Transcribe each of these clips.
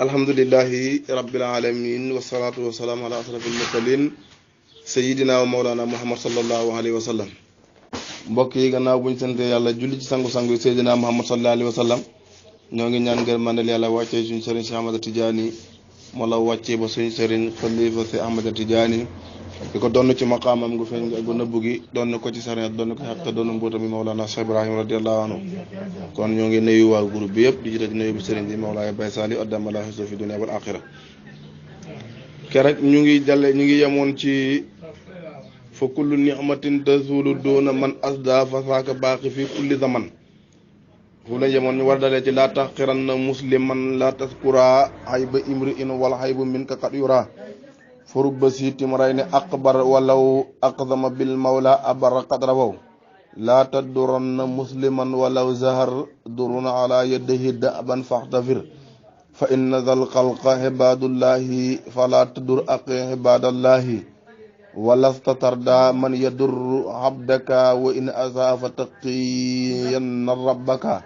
alhamdulillahi rabbil alamin wassalatu wassalamu ala asrafil mursalin sayyidina wa mawlana muhammad sallallahu alayhi wa sallam. mbokk yi gannaaw buñ sante yàlla julli ci sangu-sangu yi sayyidina muhammad sallallahu alayhi wa sallam ñoo ngi ñaan ngeen mandal yàlla wàccee suñu sëriñ si Ahmada Tijaani moo la wàccee ba suñu sëriñ xalifa si Ahmada Tijaani di ko donn ci maqaamam gu feeñ gu nëbbu gi donn ko ci sariat donn ko xaq te donn mbuuta bi mawlana Cheikh Ibrahim radiyallahu anhu. kon ñoo ngi nuyu waa groupe bi yëpp di ci nuyu bi sëriñ bi Mawlaaya Baye Sali addamala hisu fi dunya wal axira. kerek ñu ngi yemoon ci fa kullu ni'matin tazulu doona man asda fa saaka baaqi fi kulli zaman. fu la yemoon ñu war dalee ci laa taxqiranna musliman laa taskura hayba imri in wala haybu min ka qad yura furubba siitim ray ne aqbar walaw aqdama bil mawla abar qadrawaw laa tadduranna musliman walaw zahar duruna ala yadihi da'ban faxtafir fa inna zal xalqa ibadullahi fala tadur aqi ibadallahi walasta tarda man yadur abdaka wa in asa fa taqiyanna rabbaka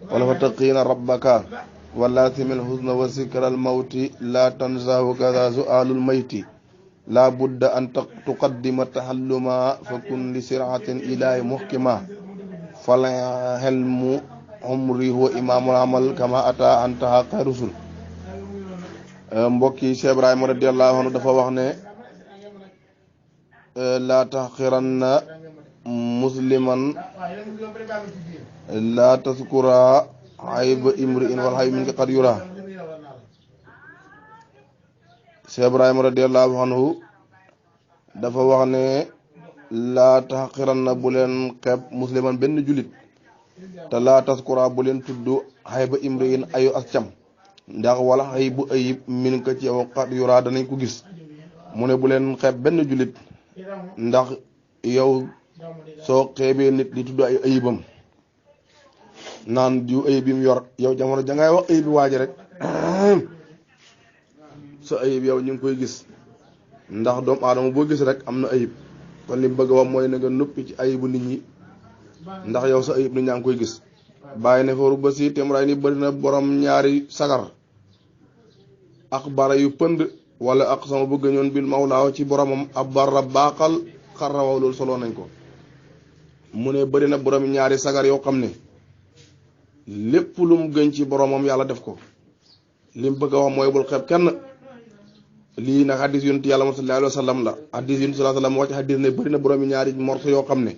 wala fa taqina rabbaka wala simil husna wa sikra al mawti la tansahu kaza su'alul mayti la budda an tuqaddima tahalluma fa kun li siratin ilahi muhkima fal helmu umri huwa imamul amal kama ata antaha rusul. mbokki Cheikh Ibrahima radiyallahu anhu dafa wax ne la tahqiranna musliman la taskura ayba imri in wal hayy min qad yura. Cheikh Ibrahima radiyallahu anhu dafa wax ne laa taxqiranna bu leen xeeb musliman benn julit te laa taskura bu leen tudd xayba imriin ayu as cam ndax wala xay bu ayib min ko ci yow qad yura danañ ko gis. mu ne bu leen xeeb benn julit ndax yow soo xeebee nit di tudd ay ayibam naan diw ayib yi mu yor yow jamono jangay wax ayib bi waaji rek sa ayib yow ñu ngi koy gis ndax doomu aadama boo gis rek am na ayib. kon li mu bëgg a wax mooy na nga noppi ci ayibu nit ñi ndax yow sa ayib nit ñaa ngi koy gis. bàyyi ne fooru ba si temray ni bëri na borom ñaari sagar ak bara yu pënd wala ak sama bëgg ñoon bil mawlaaw ci boromam ab barra baaxal xarrawaw loolu solo nañ ko. mu ne bëri na borom ñaari sagar yoo xam ne lépp lu mu gën ci boromam yàlla def ko. li mu bëgg a wax mooy bul xeeb kenn. lii nag hadis yonent yàlla sallallahu alayhi wa sallam la. hadis yonent sallallahu alayhi wa sallam wàcc hadis ne bëri na borom ñaari morso yoo xam ne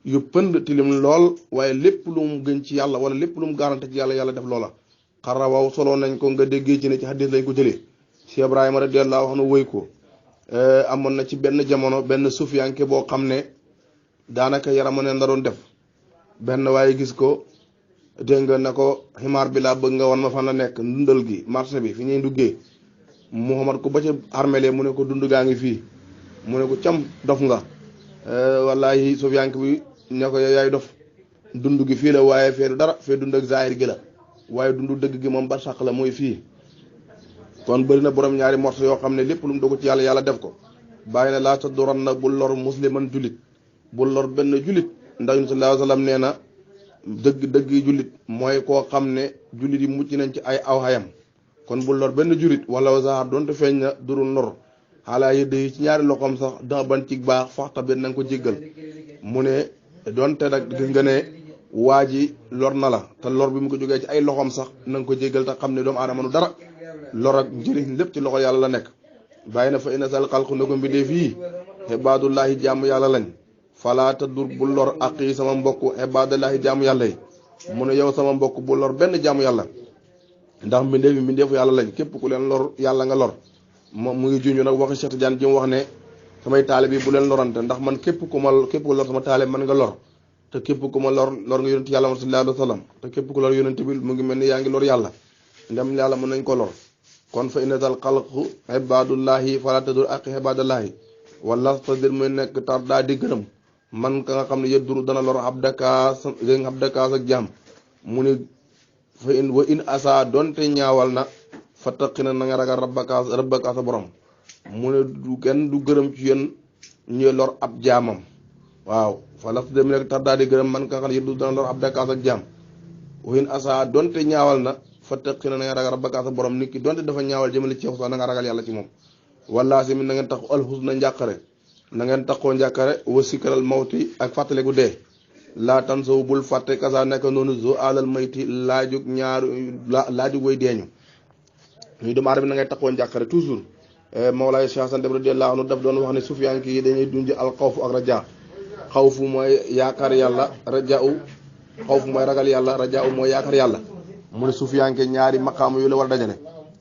yu pënd tilim lool waaye lépp lu mu gën ci yàlla wala lépp lu mu garanti ci yàlla yàlla def loola. xarawaw solo nañ ko nga déggee ci ne ci hadis lañ ko jëlee. Cheikh Ibrahima radiyallahu anhu wëy ko. amoon na ci benn jamono benn sufiyanke boo xam ne daanaka yarama ne la doon def benn waaye gis ko dégg nga ne ko ximaar bi laa bëgg nga wan ma fan la nekk ndundal gi marché bi fi ñuy duggee. Muhammad ko ba ca armele mu ne ko dund gaa ngi fii mu ne ko cam dof nga wallahi sufiyanke bi ne ko yaay dof dund gi fii la waaye fee du dara fee dund ak zahir gi la waaye dund dëgg gi moom ba sàq la mooy fii. kon bëri na borom ñaari morso yoo xam ne lépp lu mu dogu ci yàlla yàlla def ko. bàyyi na laa ta doran na bul lor musliman julit bul lor benn julit ndax sallallahu alayhi wa sallam nee na dëgg julit mooy koo xam ne julit yi mucc nañ ci ay aw xayam. kon bul lor benn julit wala zahar doonte feeñ na durul lor xaalaa yëdd yi ci ñaari loxoom sax da ban ci baax faxta benn na nga ko jéggal. mu ne doonte nag gis nga ne waa ji lor na la te lor bi mu ko jógee ci ay loxoom sax na nga ko jéggal te xam ne doomu aadama nu dara lor ak njëriñ lépp ci loxo yàlla la nekk. bàyyi na fa ina sal xalqu na ko mbindee fii ibadullahi jaamu yàlla lañ falaa tadur bul lor aqi sama mbokk ibadullahi jaamu yàlla yi. mu ne yow sama mbokk bul lor benn jaamu yàlla ndax mbindeefu yàlla lañ képp ku leen lor yàlla nga lor. moom mu ngi junj nag waxi Cheikh Tidiane ji mu wax ne samay taalibe bi bu leen lorante ndax man képp ku lor sama taalibe man nga lor te képp ku ma lor nga yonent yàlla sallallahu alayhi wa sallam te képp ku lor yonent bi mu ngi mel ni yaa ngi lor yàlla ndem yàlla mën nañ ko lor. kon fa inna zal xalqu ibadullahi fala tadur aqi ibadallahi wala stadir muy nekk tar daa di gërëm man ka nga xam ne yëdduru dana lor abdakaas ak jaam. mu ne fa in wa in asa donte ñaawal na fa taqina na nga ragal rabbaka sa borom. mu ne du kenn du gërëm ci yéen ñuy lor ab jaamam. waaw fa la dem rek tax daal di gërëm man ka xam ne yëpp dana lor ab dakaas ak jaam. wa in asa donte ñaawal na fattaqina na nga ragal rabbaka sa borom nit ki donte dafa ñaawal jëmale ci yow sax na nga ragal yàlla ci moom wala si na ngeen tax alxusna njàqare na ngeen taxoo njàqare wa sikral mawti ak fàttaliku dee laa tan sow bul fàtte kasa nekk noonu zo alal mayti laajug laajug way deeñu ñuy doomu aadama na ngay taxoo njàqare toujours Mawlaay Cheikh Hasan Dem radiyallahu anhu daf doon wax ne sufiyanke yi dañuy dunj al xawfu ak raja xawfu mooy yaakaar yàlla rajau xawfu mooy ragal yàlla rajau mooy yaakaar yàlla mu ne sufiyanke ñaari maqaam yu la war a dajale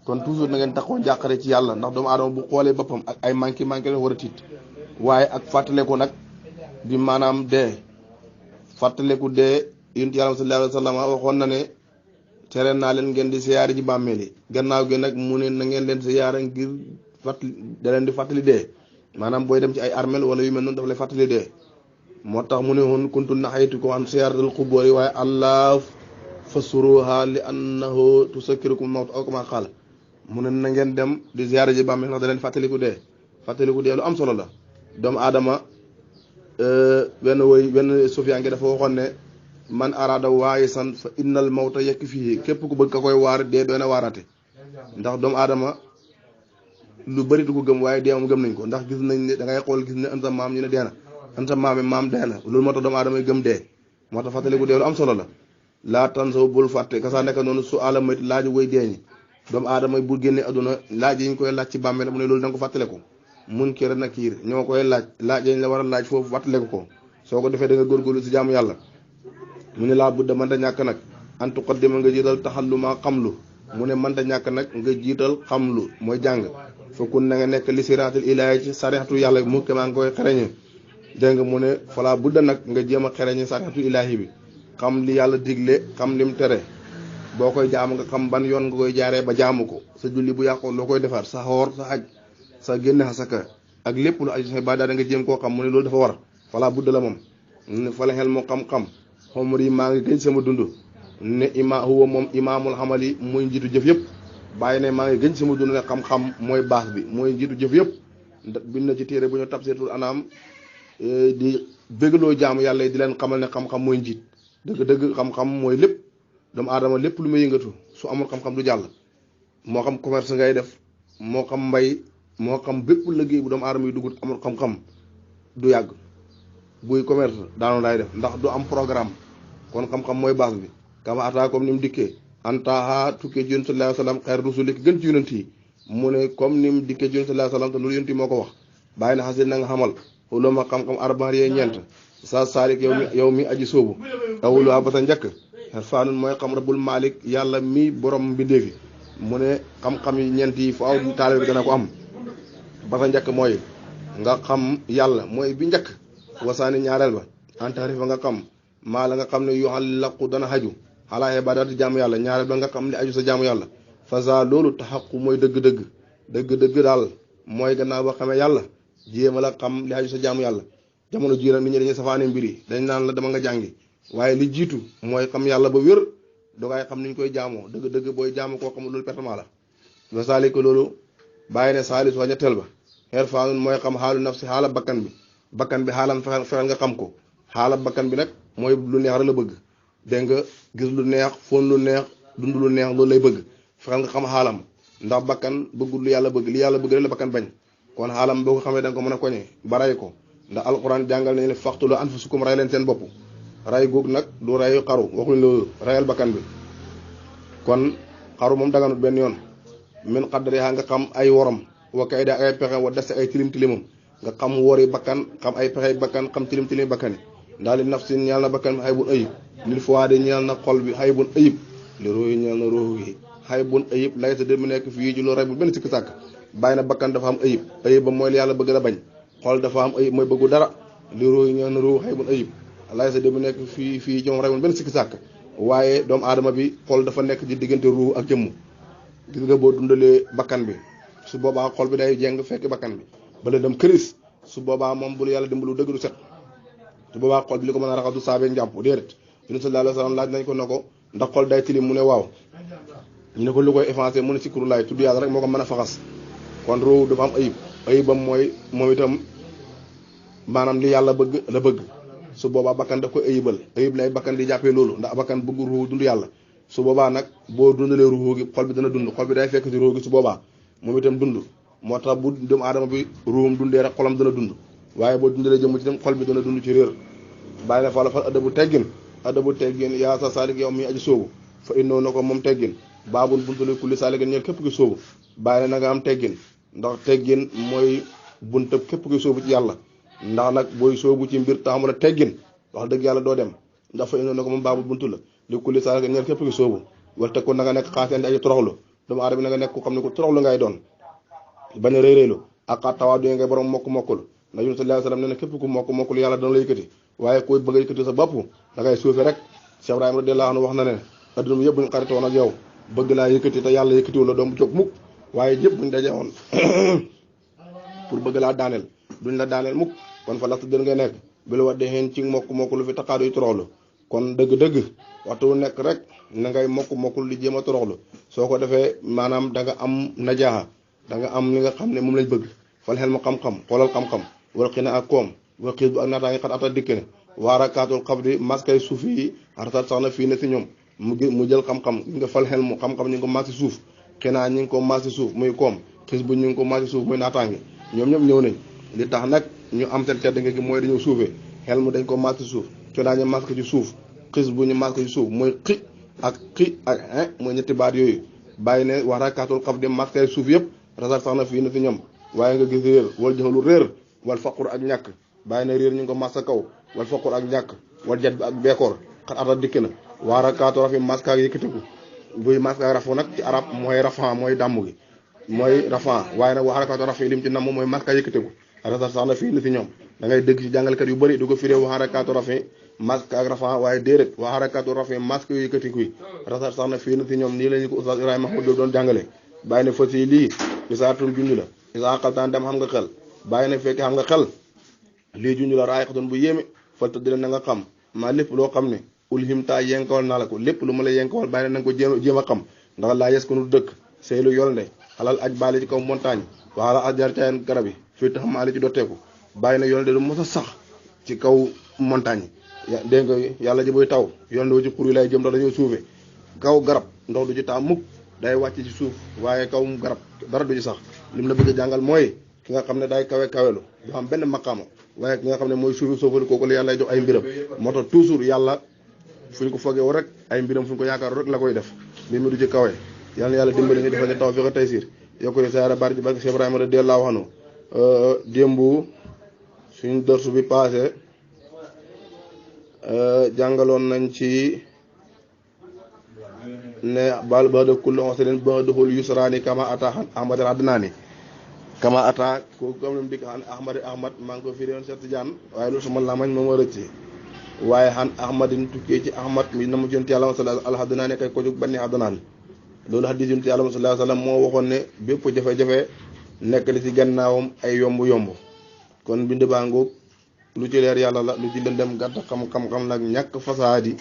kon toujours na ngeen taxoo njàqare ci yàlla ndax doomu aadama bu xoolee boppam ak ay manqué la war a tiit waaye ak fàttaleku nag di maanaam dee fàttaleku dee yonent yàlla sallallahu alayhi wa sallam waxoon na ne tere naa leen ngeen di siyaare ji bàmmeel yi gannaaw gi nag mu ne na ngeen leen siyaare ngir da leen di fàttali dee maanaam booy dem ci ay armel wala yu mel noonu dafa lay fàttali dee moo tax mu ne woon kuntu naxaytukum an siyaaratil qubuur waaye allah fasuruha li annahu tusakkirukum mawt aw kama qaala mu ne na ngeen dem di siyaare ji bàmmeel ndax da leen fàttaliku dee lu am solo la doomu aadama benn sufiyanke dafa waxoon ne man araada waayisan fa innal mawta yakfihi képp ku bëgg ka koy waar dee doy na waaraate ndax doomu aadama lu bëri du ko gëm waaye dee moom gëm nañ ko ndax gis nañ ne da ngay xool gis ne anta maam ñu ne dee na anta maam dee na loolu moo tax doomu aadama yi gëm dee moo tax fàttaliku dee lu am solo la laa tan saw bul fàtte ka saa nekk noonu su alamait laaju way deeñi doomu aadama yi bu génne aduna laaj yi ñu koy laaj ci bàmmeel mu ne loolu da nga ko fàttaliku Munkar ak Nakiir ñoo koy laaj yañ la war a laaj foofu fàttaliku ko soo ko defee da nga góorgóorlu si jaamu yàlla mu ne laa budda mënta ñàkk nag an tuqaddima nga jiital taxalluma xamlu mu ne mënta ñàkk nag nga jiital xamlu mooy jàng fokkun na nga nekk li siraatil ilaahi ci sarixatu yàlla mu ke maa ngi koy xereñe dégg nga mu ne falaa budda nag nga jéem a xereñe sarixatu ilaahi bi xam li yàlla digle xam lim tere boo koy jaamu nga xam ban yoon nga koy jaaree ba jaamu ko sa julli bu yàqoon loo koy defar sa xoor sa aj sa génne xasaka ak lépp lu aju sa ibaada da nga jéem koo xam mu ne loolu dafa war falaa budda la moom fa la xel moo xam-xam xomar yi maa ngi gëj sama dund ne huwa moom imaamul xamali mooy njiitu jëf yëpp bàyyi ne maa ngi gëj sama dund ne xam-xam mooy baax bi mooy njiitu jëf yëpp bind na ci téere bu ñu tafsirul anaam di bëggloo jaamu yàlla yi di leen xamal ne xam-xam mooy njiit dëgg-dëgg xam-xam mooy lépp doomu aadama lépp lu muy yëngatu su amul xam-xam du jàll moo xam commerce ngay def moo xam mbay moo xam bépp liggéey bu doomu aadama yi dugut amul xam-xam du yàgg buy commerce daanu lay def ndax du am programme kon xam-xam mooy base bi kama ata comme ni mu dikkee antaha tukkee ci yonent sallallahu alayhi wasallam xeer rusuli ki gën ci yonent yi mu ne comme ni mu dikkee ci yonent sallallahu alayhi wasallam te loolu yonent yi moo ko wax bàyyi na xasil na nga xamal xuluma xam-xam arbax yee ñeent sa sarik yow mi aji sóobu awuluwaa ba sa njëkk xerfaanun mooy xam rabbul malik yàlla mi borom mbindeefi mu ne xam-xam yi ñeent yi faaw taalibe bi dana ko am ba sa njëkk mooy nga xam yàlla mooy bi njëkk wasaani ñaareel ba antaarifa nga xam maa la nga xam ne yuxallaqu dana xaju xalaa ibaadaati jaamu yàlla ñaareel ba nga xam li aju sa jaamu yàlla fasa loolu taxaqu mooy dëgg-dëgg daal mooy gannaaw ba xamee yàlla jéema la xam li aju sa jaamu yàlla jamono jii nag nit ñi dañuy safaane mbir yi dañ naan la dama nga jàngi waaye li jiitu mooy xam yàlla ba wér dogay xam niñ koy jaamoo dëgg-dëgg booy jaamu koo xamul loolu pertement la wasaali ko loolu bàyyi ne saalis wa ñetteel ba xerfaanun mooy xam xaalu nafsi xaala bakkan bi xaalam fexeel nga xam ko xaala bakkan bi nag mooy lu neex rek la bëgg dégg nga gis lu neex fóon lu neex dund lu neex loolu lay bëgg fexeel nga xam xaalam ndax bakkan bëggul lu yàlla bëgg li yàlla bëgg rek la bakkan bañ kon xaalam boo ko xamee da nga ko mën a koñe ba ray ko ndax alquran jàngal nañu ne faxtulu anfusakum ray leen seen bopp ray góog nag du ray xaru waxuñ loolu rayal bakkan bi kon xaru moom daganut benn yoon min xaddariha nga xam ay worom wa kay da ay pexe wa des ay tilim tilimam nga xam wori bakkan xam ay pexe bakkan xam tilim tilim bakkan yi ndax li nafsin ñeel na bakkan bi xay bun ayib lil fuwaadi ñeel na xol bi xay bun ayib li ruuyi ñeel na ruuhu yi xay bun ayib layta de mu nekk fii ci lu ray bu benn sikki sàkk bàyyi na bakkan dafa am ayib ba mooy li yàlla bëgg la bañ xol dafa am ayib mooy bëggu dara li ruuyi ñeel na ruuhu xay bun ayib layta de mu nekk fii ci moom ray bu benn sikki sàkk waaye doomu aadama bi xol dafa nekk di diggante ruuhu ak jëmm gis nga boo dundalee bakkan bi su boobaa xol bi day jeng fekk bakkan bi bala dem këris su boobaa moom bul yàlla dimbalu dëgg du set su boobaa xol bi li ko mën a raxas du saabee njàpp déedéet yunus sallallahu alayhi wasallam laaj nañ ko ne ko ndax xol day tilim mu ne waaw ñu ne ko lu koy effacé mu ne sikru laay tudd yàlla rek moo ko mën a faxas kon roowu dafa am ayibam mooy moom itam maanaam li yàlla bëgg la bëgg su boobaa bakkan daf koy ayib lay bakkan di jàppee loolu ndax bakkan bëgg roowu dund yàlla su boobaa nag boo dundalee ruuxu gi xol bi dana dund xol bi day fekk ci ruuxu gi su boobaa moom itam dund moo tax bu doomu aadama bi ruuxum dundee rek xolam dana dund waaye boo dundalee jëmm ci dem xol bi dana dund ci réer bàyyi na fa la fa adabu teggin yaa sa saalik yow mi aji soobu fa innoo na ko moom teggin baabul buntale kulli saalikin ñeel képp ki soobu bàyyi na nga am teggin ndax teggin mooy buntab képp ki soobu ci yàlla ndax nag booy soobu ci mbir taxamul a teggin wax dëgg yàlla doo dem ndax fa innoo na ko moom baabul buntu la li kulli saalikin ñeel képp ki soobu wala te ko na nga nekk xaaseen di aji toroxlu doomu aadama na nga nekk ku xam ne ku toroxlu ngay doon bañ a réyréylu ak xaat tawaa du ngay borom mokk-mokkul na yunus sallallahu alayhi wasallam ne na képp ku mokk-mokkul yàlla dana la yëkkati waaye koy bëgg a yëkkati sa bopp da ngay suufe rek Cheikh Ibrahima radiyallahu anhu wax na ne adduna bi yëpp buñ xaritoon ak yow bëgg laa yëkkati te yàlla yëkkatiwul la doom bu jóg mukk waaye yëpp buñ daje woon pour bëgg laa daaneel duñ la daaneel mukk kon fa lasta dën nga nekk bi la wax de xeen ci mokk-mokkul fi taqaadu yu toroxlu kon dëgg-dëgg waxtu nekk rek na ngay mokk-mokkul li jéem a toroxlu soo ko defee maanaam da nga am najaaxa da nga am li nga xam ne moom lañ bëgg fal xel ma xam-xam xoolal xam-xam wala xëy na ak koom wala xiis bu ak naataa ngi xat ata dikk ne waarakaatul xaf di maskay suuf yi artat sax na fii ne si ñoom mu jël xam-xam ñi nga fal xel mu xam-xam ñu ngi ko maas si suuf xëy na ñi ngi ko maas si suuf muy koom xiis bu ñu ngi ko maas si suuf muy naataange ñoom ñëpp ñëw nañ li tax nag ñu am seen tedd nga gi mooy dañoo suufee xel mu dañ ko maas si suuf conaa ñu maas ko ci suuf xiis bu ñu maas ko ci suuf mooy xi ak mooy ñetti baat yooyu bàyyi ne waarakaatul xaf di maskay suuf yëpp rasar sax na fii na si ñoom waaye nga gis réer wal jaxalu réer wal faqur ak ñàkk bàyyi na réer ñu ngi ko massa kaw wal faqur ak ñàkk wal jat bi ak beekoor xat ata dikk na waarakaatu rafi maska ak yëkkatiku buy maska ak rafu nag ci arab mooy rafan mooy dàmm gi mooy rafan waaye nag waarakaatu rafi lim ci namm mooy maska yëkkatiku rasar sax na fii na si ñoom da ngay dégg ci jàngalkat yu bëri du ko firee waarakaatu rafi maska ak rafan waaye déedéet waarakaatu rafi maska yu yëkkatiku yi rasar sax na fii na si ñoom nii lañu ko oustaz Ibrahima Mahmoud doon jàngale bàyyi ne fas yi lii isaatul junj la isaa xaltaan dem xam nga xel bàyyi na fekk xam nga xel lii junj la raay xatoon bu yéeme falta dina na nga xam maa lépp loo xam ne ulhimta yenkawal naa la ko lépp lu ma la yenkawal bàyyi na nga ko jéem a xam ndax laa yes ko nu dëkk seylu yolnde xalal aj baali ci kaw montagne waala ajar cayen garab yi fii tax maali ci dotteeku bàyyi na yolnde du mos a sax ci kaw montagne dégg nga yàlla ji buy taw yolnde wu ci xur yi lay jëm ndax dañoo suufe kaw garab ndox du ci taa mukk day wàcc ci suuf waaye kaw garab dara du ci sax lim la bëgg a jàngal mooy ki nga xam ne day kawelu du am benn maqaama waaye ki nga xam ne mooy suufi soofali kooku la yàlla lay jox ay mbiram moo tax toujours yàlla fu ñu ko fogeewu rek ay mbiram fu ñu ko yaakaaru rek la koy def mbir mi du ci kawe yàlla dimbali ñu defal ñu tawfiq taysiir yokku ni saara barke barke Cheikh Ibrahima radiyallahu anhu démb suñu dërsu bi passé jàngaloon nañ ci ne bal ba de kulli xosrin ba doxul yusraani kama ata ahmad adnaani kama ata ko comme dim dik xan ahmad maa ngi ko firi woon Cheikh Tidiane waaye loolu sama lamañ moom a rëcc waaye xan ahmadin tukkee ci ahmad mi na mu jonti yàlla sallallahu al adnaani kay ko jóg banni adnaan loolu hadis yonent yàlla sallallahu alayhi wasallam moo waxoon ne bépp jafe-jafe nekk li ci gannaawam ay yomb kon bind baa ngoog lu ci leer yàlla la lu ci lëndëm gàtt xam nag ñàkk fasaadi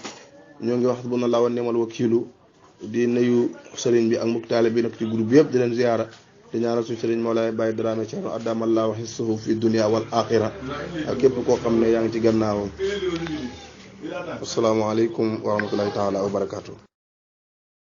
ñoo ngi wax subhanallah wa ni'mal wakiilu di nuyu sëriñ bi ak mbokk taale bi nag ci groupe yëpp di leen ziyaara di ñaanal suñu sëriñ Mawlaay Baye Dramé Thierno adamallahu hissahu fi dunya wal axira ak képp koo xam ne yaa ngi ci gannaawam asalaamaaleykum wa rahmatullahi taala wa barakaatu.